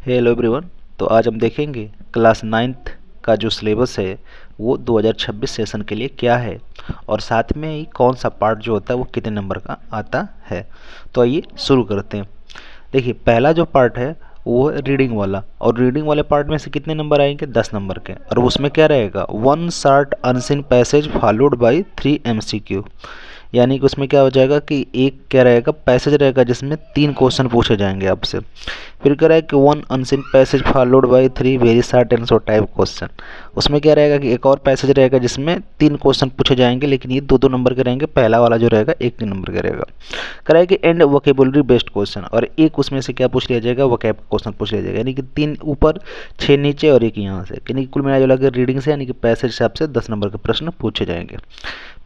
Hello everyone. तो आज हम देखेंगे क्लास नाइन्थ का जो सिलेबस है वो 2026 सेशन के लिए क्या है और साथ में ही कौन सा पार्ट जो होता है वो कितने नंबर का आता है। तो आइए शुरू करते हैं। देखिए, पहला जो पार्ट है वो है रीडिंग वाला, और रीडिंग वाले पार्ट में से कितने नंबर आएंगे? 10 नंबर के। और उसमें क्या रहेगा? 1 short unseen passage followed by 3 MCQ। यानी कि उसमें क्या हो जाएगा कि एक क्या रहेगा, पैसेज रहेगा जिसमें 3 क्वेश्चन पूछे जाएंगे आपसे। फिर क्या रहेगा कि 1 unseen passage followed by 3 very short and short type question. उसमें क्या रहेगा कि एक और पैसेज रहेगा जिसमें 3 क्वेश्चन पूछे जाएंगे, लेकिन ये 2-2 नंबर के रहेंगे। पहला वाला जो रहेगा 1 नंबर का रहेगा। कराए कि एंड वोकेबुलरी बेस्ड क्वेश्चन, और एक उसमें से क्या पूछ लिया जाएगा? वोकैब क्वेश्चन पूछ लिया जाएगा। यानी कि 3 ऊपर 6 नीचे और 1 यहाँ से, यानी कि कुल मिला जुला के रीडिंग से यानी कि पैसेज हिसाब से 10 नंबर के प्रश्न पूछे जाएंगे।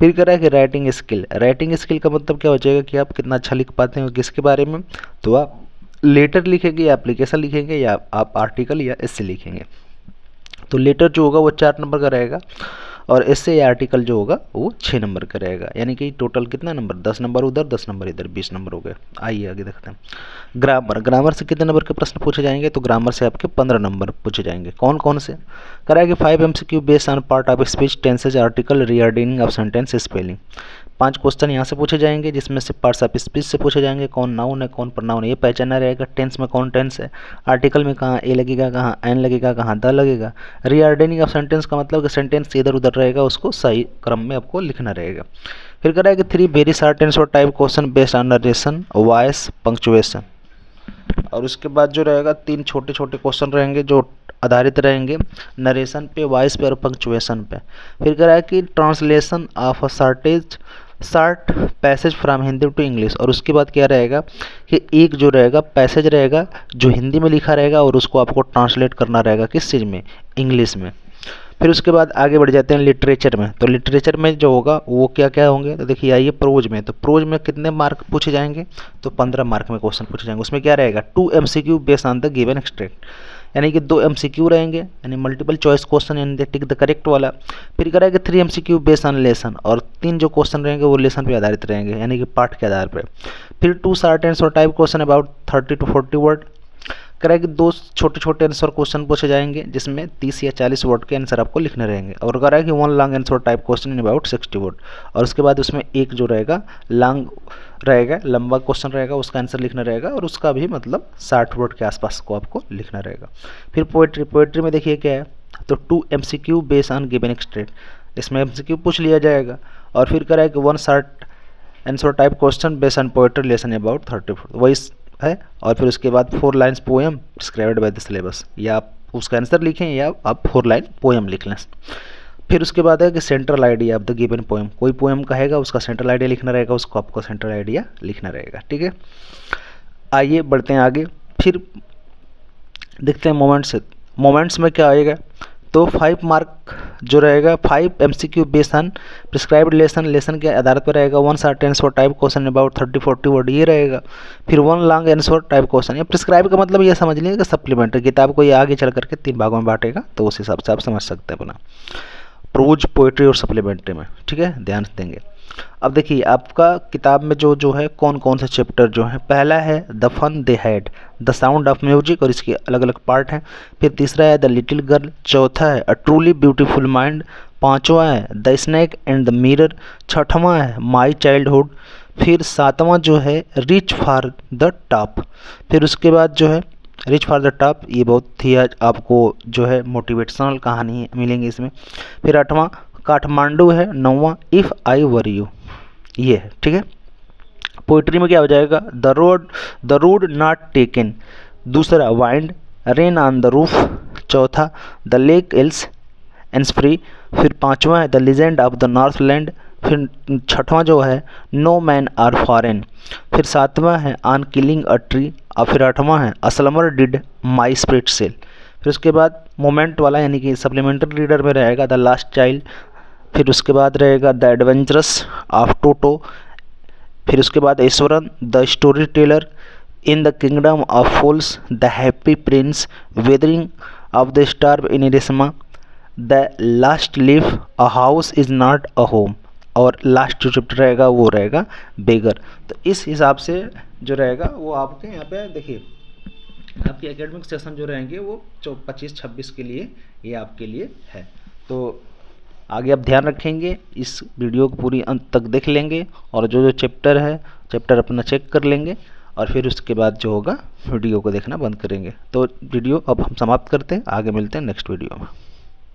फिर कह रहा है कि राइटिंग स्किल। राइटिंग स्किल का मतलब क्या हो जाएगा कि आप कितना अच्छा लिख पाते हैं किसके बारे में। तो आप लेटर लिखेंगे या एप्लीकेशन लिखेंगे या आप आर्टिकल या एस्से लिखेंगे। तो लेटर जो होगा वो 4 नंबर का रहेगा, और एस्से या आर्टिकल जो होगा वो 6 नंबर का रहेगा। यानी कि टोटल कितना नंबर? 10 नंबर उधर, 10 नंबर इधर, 20 नंबर हो गए। आइए आगे देखते हैं। ग्रामर। ग्रामर से कितने नंबर के प्रश्न पूछे जाएंगे? तो ग्रामर से आपके 15 नंबर पूछे जाएंगे। कौन कौन से? कराएंगे 5 MCQ based on part of speech, tenses, article, rearranging of sentence, spelling. 5 question यहाँ से पूछे जाएंगे, जिसमें से पार्ट्स ऑफ स्पीच से पूछे जाएंगे। कौन नाउन है, कौन प्रोनाउन है, ये पहचानना रहेगा। टेंस में कौन टेंस है, आर्टिकल में कहाँ ए लगेगा, कहाँ एन लगेगा, कहाँ द लगेगा। रीअरेंजिंग ऑफ सेंटेंस का मतलब कि सेंटेंस इधर उधर रहेगा, उसको सही क्रम में आपको लिखना रहेगा। फिर कह रहा है कि 3 very short and short type question based on narration, voice, punctuation. और उसके बाद जो रहेगा 3 छोटे छोटे क्वेश्चन रहेंगे जो आधारित रहेंगे नरेशन पे, वॉइस पे और पंक्चुएशन पे। फिर कह रहा है कि translation of a short passage from Hindi to English. और उसके बाद क्या रहेगा कि एक जो रहेगा पैसेज रहेगा जो हिंदी में लिखा रहेगा, और उसको आपको ट्रांसलेट करना रहेगा किस चीज़ में? इंग्लिश में। फिर उसके बाद आगे बढ़ जाते हैं लिटरेचर में। तो लिटरेचर में जो होगा वो क्या क्या होंगे? तो देखिए आइए प्रोज में। तो प्रोज में कितने मार्क पूछे जाएंगे? तो 15 मार्क में क्वेश्चन पूछे जाएंगे। उसमें क्या रहेगा? 2 MCQ based on the given extract. यानी कि 2 MCQ रहेंगे, यानी मल्टीपल चॉइस क्वेश्चन, यानी टिक द करेक्ट वाला। फिर करेंगे 3 MCQ बेस्ड ऑन लेसन, और 3 जो क्वेश्चन रहेंगे वो लेसन पे आधारित रहेंगे, यानी कि पाठ के आधार पर। फिर 2 short and short type question about 30 to 40 word. Correct 2 छोटे छोटे आंसर क्वेश्चन पूछे जाएंगे, जिसमें 30 या 40 वर्ड के आंसर आपको लिखने रहेंगे। और करें कि 1 long answer type question in about 60 word. और उसके बाद उसमें एक जो रहेगा लॉन्ग रहेगा, लंबा क्वेश्चन रहेगा, उसका आंसर लिखना रहेगा, और उसका भी मतलब 60 वर्ड के आसपास को आपको लिखना रहेगा। फिर पोएट्री। पोएट्री में देखिए क्या है, तो 2 MCQ based on given extract, इसमें MCQ पूछ लिया जाएगा। और फिर करें कि 1 short answer type question based on poetry lesson about 30 वही है। और फिर उसके बाद 4 lines poem described by the syllabus, या आप उसका आंसर लिखें या आप 4 लाइन पोएम लिख लें। फिर उसके बाद है कि central idea of the given poem. कोई पोएम कहेगा, उसका सेंट्रल आइडिया लिखना रहेगा, उसको आपको सेंट्रल आइडिया लिखना रहेगा। ठीक है, आइए बढ़ते हैं आगे। फिर देखते हैं मोमेंट्स। मोमेंट्स में क्या आएगा? तो 5 मार्क जो रहेगा 5 MCQ based on prescribed lesson. Lesson के आधार पर रहेगा 1 short answer type question about 30-40 word, ये रहेगा। फिर 1 लॉन्ग आंसर टाइप क्वेश्चन। ये प्रिस्क्राइब का मतलब ये समझ लीजिए कि सप्लीमेंट्री किताब को ये आगे चल करके 3 भागों में बांटेगा, तो उस हिसाब से आप समझ सकते हैं अपना प्रोज, पोएट्री और सप्लीमेंट्री में। ठीक है, ध्यान देंगे। अब देखिए आपका किताब में जो जो है कौन कौन से चैप्टर जो है। पहला है the fun they had, the sound of music, और इसके अलग अलग पार्ट हैं। फिर तीसरा है द लिटिल गर्ल। चौथा है अ ट्रूली ब्यूटीफुल माइंड। पांचवा है the snake and the mirror. छठवां है माई चाइल्डहुड। फिर सातवां जो है रिच फॉर द टॉप। फिर उसके बाद जो है रिच फॉर द टॉप, ये बहुत ही आपको जो है मोटिवेशनल कहानी मिलेंगी इसमें। फिर आठवां काठमांडू है। नौवां इफ़ आई वर यू, ये है। ठीक है, पोइट्री में क्या हो जाएगा? The road not taken. दूसरा wind, rain on the roof. चौथा द लेक एल्स एंड फ्री। फिर पांचवा है the legend of the north land. फिर छठवां जो है नो मैन आर फॉरेन। फिर सातवां है ऑन किलिंग अ ट्री। और फिर आठवां है असलमर डिड माई स्पिरिट सेल। फिर उसके बाद मोमेंट वाला यानी कि सप्लीमेंट्री रीडर में रहेगा द लास्ट चाइल्ड। फिर उसके बाद रहेगा द एडवेंचरस ऑफ टोटो। फिर उसके बाद Iswaran the story teller, in the kingdom of fools the happy prince, weathering of the star in Ersama, the last leaf, a house is not a home. और last जो chapter रहेगा वो रहेगा बेगर। तो इस हिसाब से जो रहेगा वो आपके यहाँ पे देखिए आपके एकेडमिक सेशन जो रहेंगे वो 25-26 के लिए ये आपके लिए है। तो आगे आप ध्यान रखेंगे, इस वीडियो को पूरी अंत तक देख लेंगे और जो जो चैप्टर है चैप्टर अपना चेक कर लेंगे और फिर उसके बाद जो होगा वीडियो को देखना बंद करेंगे। तो वीडियो अब हम समाप्त करते हैं, आगे मिलते हैं नेक्स्ट वीडियो में।